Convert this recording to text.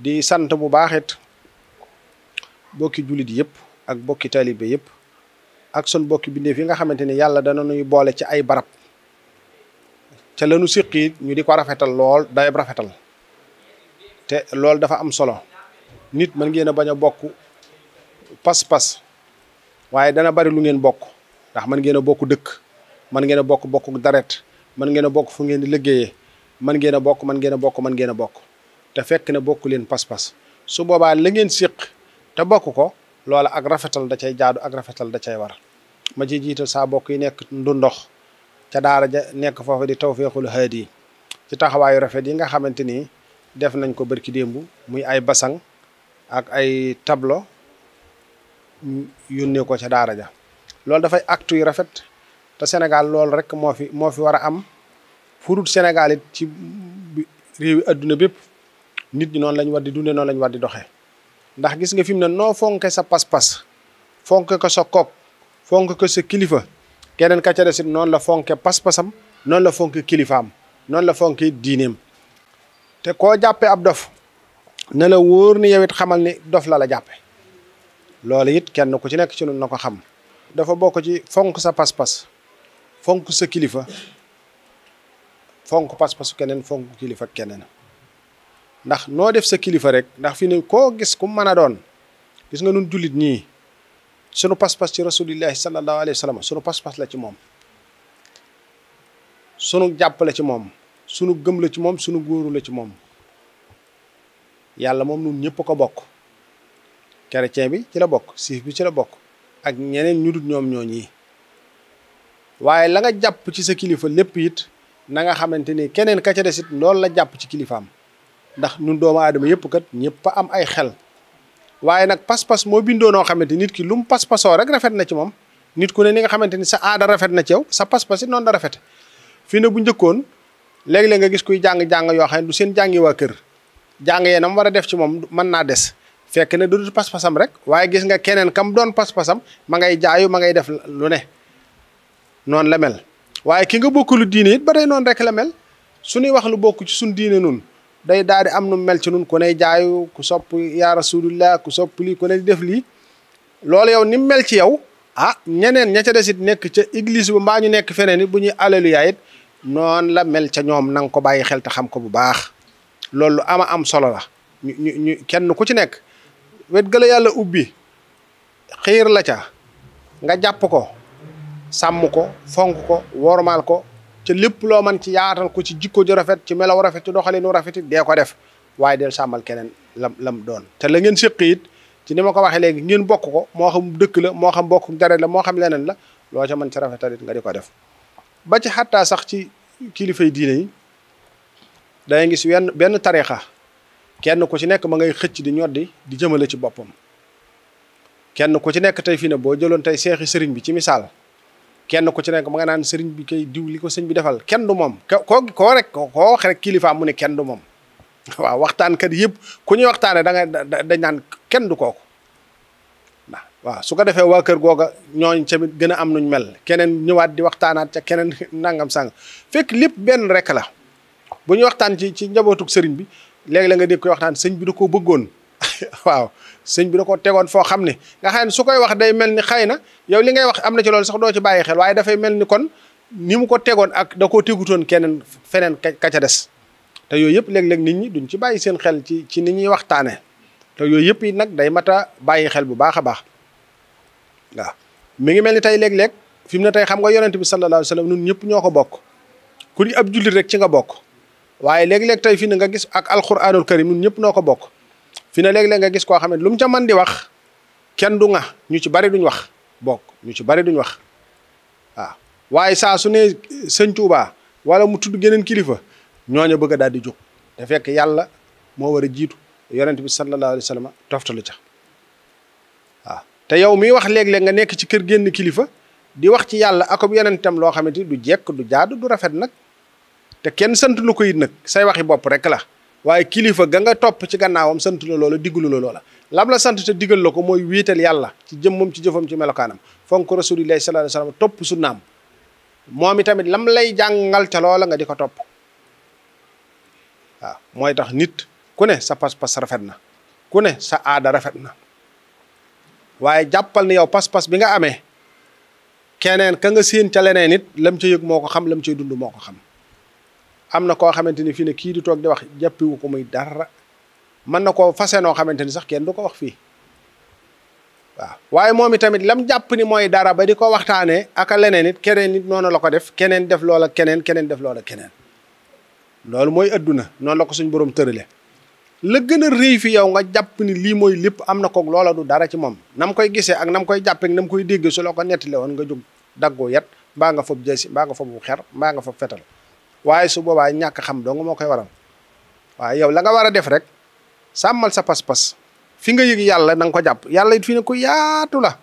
di sant bu baax it bokki jullit yëpp ak bokki taalibe yëpp ak sun bokki bindeef yi nga xamante ni yàlla dana nuy boole ci ay barab ca lanu siqi ñu di ko rafetal lool day rafetal te loolu dafa am solo nit mën ngeen a bañ a bokk pas-pas waaye dana bari lu ngeen bokk ndax mën ngeen a bokk dëkk mën ngeen a bokk daret mën ngeen a bokk fu ngeen di liggéeyee mën ngeen a bokk te fekk na bokk leen pas-pas su boobaa la ngeen séq te bokk ko loola ak rafetal da cay jaadu ak rafetal da cay war ma ci jiital saa bokk yi nekk ndu ndox ca daara ja nekk foofu di Tawfeexul Haadi ci taxawaayu rafet yi nga xamante ni def nañ ko barki démb muy ay basang ak ay tableau yónnee ko ca daara ja loolu dafay acte yu rafet te Sénégal loolu rek moo fi war a am furut Sénégal it ci réewi adduna bépp nit ñi noonu lañ war di dunde noonu lañ war di doxee ndax gis nga fi mu ne noo fonke sa pas-pas fonke ko sa kook fonke ko sa kilifa keneen ka ca desit noonu la fonke pas-pasam noonu la fonke kilifaam noonu la fonke diineem te koo jàppe ab dof ne la wóor ni yow it xamal ni dof la jàppe loolu it kenn ku ci nekk ci nun na ko xam dafa bokk ci fonk sa pas-pas fonk sa kilifa fonk pas-pasu keneen fonk kilifa keneen ndax noo def sa kilifa rek ndax fi ne koo gis ku mën a doon gis nga nun jullit ñii sunu pas-pas ci rasulillahi sallallahu alayhi wa sallam sunu pas-pas la ci moom sunu jàpp la ci moom sunu gëm la ci moom sunu góoru la ci moom yàlla moom nun ñëpp ko bokk chrétien bi ci la bokk siif bi ci la bokk ak ñeneen ñu dut ñoom ñoo ñii waaye la nga jàpp ci sa kilifa lépp it na nga xamante ni keneen ka ca des it loolu la jàpp ci kilifaam ndax nun doomu aadama yëpp kat ñëpp a am ay xel waaye nag pas-pas moo bindoo noo xamante nit ki lu mu pas-pasoo rek rafet na ci moom nit ku ne ni nga xamante ni sa aada rafet na ci yow sa pas-pas it noonu la rafet fii ne bu njëkkoon léeg-léeg nga gis kuy jàng-jàng yoo xam ne du seen jàngi waa kër jàng yee na mu war a def ci moom mën naa des fekk ne du pas-pasam rek waaye gis nga keneen kam doon pas-pasam ma ngay jaayu ma ngay def lu ne noonu la mel waaye ki nga bokk lu diine it ba day noonu rek la mel suñuy wax lu bokk ci suñ diine nun day daal di am nu mel ci nun ku ne jaayu ku sopp yaa rasulullah ku sopp lii ku ne di def lii loolu yow ni mel ci yow ñeneen ña ca desit nekk ca église ba mbaa ñu nekk feneen it bu ñuy alléluia it noonu la mel ca ñoom na nga ko bàyyi xel te xam ko bu baax loolu ama am solo la ñu kenn ku ci nekk wet gëla yàlla ubbi xiir la ca nga jàpp ko sàmm ko fonk ko wormaal ko ca lépp loo man ci yaatal ko ci jikko ju rafet ci melaw rafet ci doxalinu rafet it dee ko def waaye del sàmmal keneen lam doon te la ngeen séq it ci ni ma ko waxee léegi ngeen bokk ko moo xam dëkk la moo xam bokk deret la moo xam leneen la loo ca mën ci rafetal it nga di ko def ba ci xattaa sax ci kilifay diine yi dangay gis benn tariixa kenn ku ci nekk ma ngay xëcc di ñoddi di jëmale ci boppam kenn ku ci nekk tey fii ne boo jëloon tey seexi sëriñ bi ci misaal kenn ku ci nekk ma nga naan sëriñ bi kay diw li ko sëñ bi defal kenn du moom koo wax rek kilifa mu ne kenn du moom waaw waxtaankat yëpp ku ñuy waxtaane dañ naan kenn du kooku waaw su ko defee waa kër googa ñooñ tamit gën a am nuñ mel keneen ñëwaat di waxtaanaat ca keneen nangam sàng fekk lépp benn rek la bu ñuy waxtaan ci njabootug sëriñ bi léegi la nga dégg koy waxtaan sëñ bi da koo bëggoon waaw sëñ bi da ko tegoon foo xam ne nga xam ne su koy wax day mel ni xëy na yow li ngay wax am na ci loolu sax doo ci bàyyi xel waaye dafay mel ni kon ni mu ko tegoon ak da koo tegutoon keneen feneen ka ca des te yooyu yëpp léeg-léeg nit ñi duñ ci bàyyi seen xel ci ni ñuy waxtaane te yooyu yëpp yi nag day mat a bàyyi xel bu baax a baax waaw mi ngi mel ni tey léeg-léeg fi mu ne tey xam nga yonent bi sallallahu alayhi wa sallam ñun ñëpp ñoo ko bokk ku di ab jullit rek ci nga bokk waaye léeg-léeg tey fi ne nga gis ak alquranul karim ñun ñëpp noo ko bokk fi ne léeg-léeg nga gis koo xam ne lu mu ca mën di wax kenn du nga ñu ci bari duñ wax bokk ñu ci bari duñ wax waaw waaye saa su ne sëñ Tuubaa wala mu tudd geneen kilifa ñooñu bëgg a daal di jóg te fekk yàlla moo war a jiitu yonent bi sallallahu alayhi wa sallam toftalu ca waaw te yow miy wax léeg-léeg nga nekk ci kër génn kilifa di wax ci yàlla akob yonentam loo xamante du jekk du jaadu du rafet nag te kenn sant lu ko it nag say waxi bopp rek la waaye kilifa ga nga topp ci gannaawam sant la loola diggalu la loola lam la sant te diggal la ko mooy wéetal yàlla ci jëmmam ci jëfam ci melokaanam fonk rasulillahi sallallahu alayhi wa sallam topp sunnaam moom itamit lam lay jàngal ca loola nga di ko topp waaw mooy tax nit ku ne sa pas-pas rafet na ku ne sa aada rafet na waaye jàppal ni yow pas-pas bi nga amee keneen ka nga séen ca leneen it lam ca yëg moo ko xam lam cay dund moo ko xam. am na koo xamante ni fii ne kii di toog di wax jàppiwu ko muy dara mën na koo fase noo xamante ni sax kenn du ko wax fii waaw waaye moom itamit lam jàpp ni mooy dara ba di ko waxtaanee aka leneen it keneen nit noonu la ko def keneen def loola keneen keneen def loola keneen loolu mooy adduna noonu la ko suñ borom tërale la gën a rëy fi yow nga jàpp ni lii mooy lépp am na koog loola du dara ci moom nam koy gisee ak nam koy jàppee ak nam koy dégg su la ko nettale woon nga jóg daggoo yet mbaa nga fob jësi mbaa nga fobu xer mbaa nga fob fetal waaye su boobaa ñàkk xam dong moo koy waral waaye yow la nga war a def rek sàmmal sa pas-pas fi nga yëg yàlla na nga ko jàpp yàlla it fi ne ko yaatu la